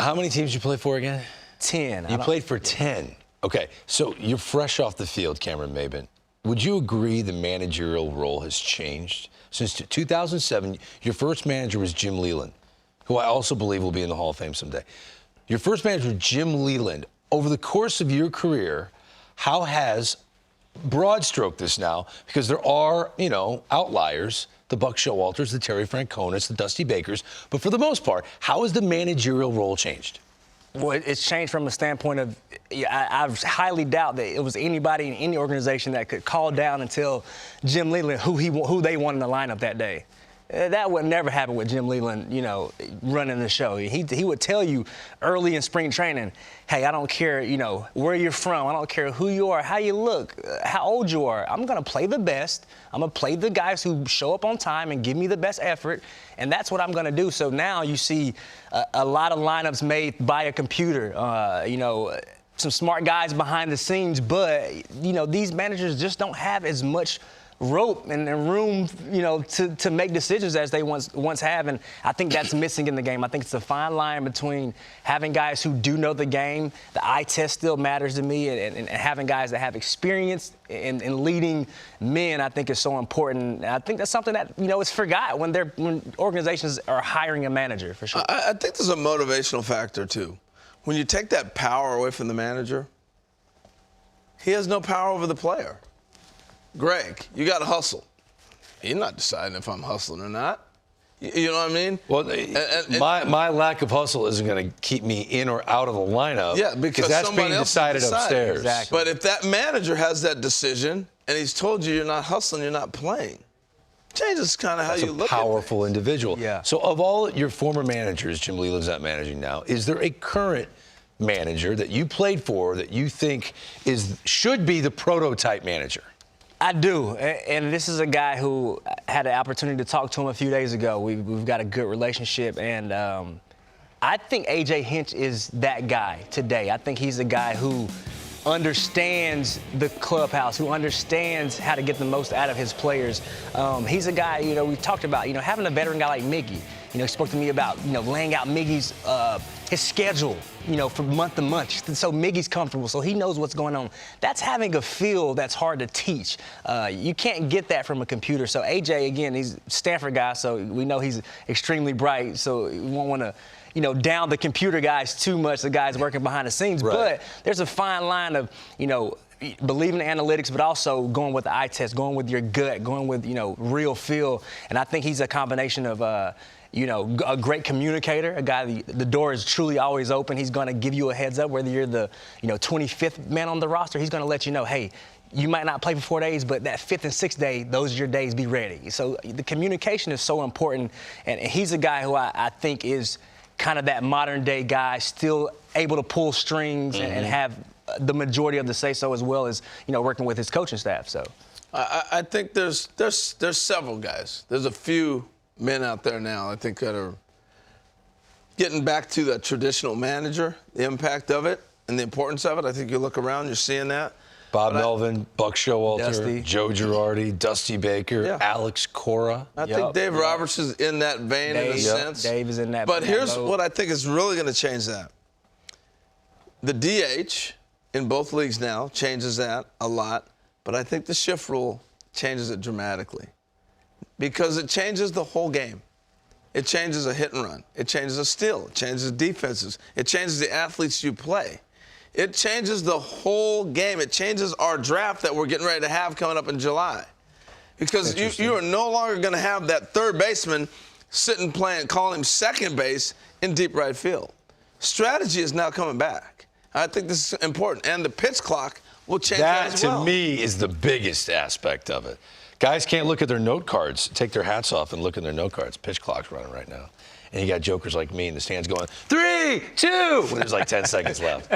How many teams you play for again? 10. You played for 10. Okay, so you're fresh off the field, Cameron Maybin. Would you agree the managerial role has changed? Since 2007, your first manager was Jim Leyland, who I also believe will be in the Hall of Fame someday. Your first manager was Jim Leyland. Over the course of your career, how has, broad stroke this now, because there are, outliers, the Buck Showalters, the Terry Franconas, the Dusty Bakers, but for the most part, how has the managerial role changed? Well, it's changed from a standpoint of, I highly doubt that it was anybody in any organization that could call down and tell Jim Leyland who they wanted in the lineup that day. That would never happen with Jim Leyland, running the show. He would tell you early in spring training, hey, I don't care, where you're from. I don't care who you are, how you look, how old you are. I'm going to play the best. I'm going to play the guys who show up on time and give me the best effort, and that's what I'm going to do. So now you see a lot of lineups made by a computer, some smart guys behind the scenes, but, these managers just don't have as much rope and room, to make decisions as they once have. And I think that's missing in the game. I think it's a fine line between having guys who do know the game, the eye test still matters to me, and having guys that have experience in leading men, I think is so important. And I think that's something that, is forgot when organizations are hiring a manager, for sure. I think there's a motivational factor, too. When you take that power away from the manager, he has no power over the player. Greg, you got to hustle. You're not deciding if I'm hustling or not. You know what I mean? Well, my lack of hustle isn't going to keep me in or out of the lineup. Yeah, because that's being decided upstairs. Exactly. But if that manager has that decision and he's told you you're not hustling, you're not playing, changes kind of how you look at it. Powerful individual. Yeah. So of all your former managers, Jim Leyland's not managing now, is there a current manager that you played for that you think should be the prototype manager? I do, and this is a guy who had the opportunity to talk to him a few days ago. We've got a good relationship, and I think A.J. Hinch is that guy today. I think he's a guy who understands the clubhouse, who understands how to get the most out of his players. He's a guy, we talked about, having a veteran guy like Miggy. He spoke to me about, laying out Miggy's his schedule, from month to month, so Miggy's comfortable, so he knows what's going on. That's having a feel that's hard to teach. You can't get that from a computer. So AJ, again, he's a Stanford guy, so we know he's extremely bright, so we won't want to, down the computer guys too much, the guys working behind the scenes. Right. But there's a fine line of, believing in analytics, but also going with the eye test, going with your gut, going with, real feel. And I think he's a combination of, a great communicator, a guy, the door is truly always open. He's going to give you a heads up, whether you're the, 25th man on the roster, he's going to let you know, hey, you might not play for 4 days, but that 5th and 6th day, those are your days, be ready. So the communication is so important, and he's a guy who I think is kind of that modern day guy, still able to pull strings and have the majority of the say-so, as well as, working with his coaching staff. So I think there's several guys. There's a few men out there now, I think, that are getting back to the traditional manager, the impact of it and the importance of it. I think you look around, you're seeing that. Bob Melvin, Buck Showalter, Dusty. Joe Girardi, Dusty Baker, Alex Cora. I think Dave Roberts is in that vein in a sense. Dave is in that. But here's mode. what I think is really going to change that. The DH in both leagues now changes that a lot, but I think the shift rule changes it dramatically because it changes the whole game. It changes a hit and run. It changes a steal. It changes defenses. It changes the athletes you play. It changes the whole game. It changes our draft that we're getting ready to have coming up in July. Because you are no longer going to have that third baseman sitting playing, calling him second base in deep right field. Strategy is now coming back. I think this is important. And the pitch clock will change that as well. That, to me, is the biggest aspect of it. Guys can't look at their note cards, take their hats off and look at their note cards. Pitch clock's running right now. And you got jokers like me in the stands going, 3, 2, when there's like 10 seconds left.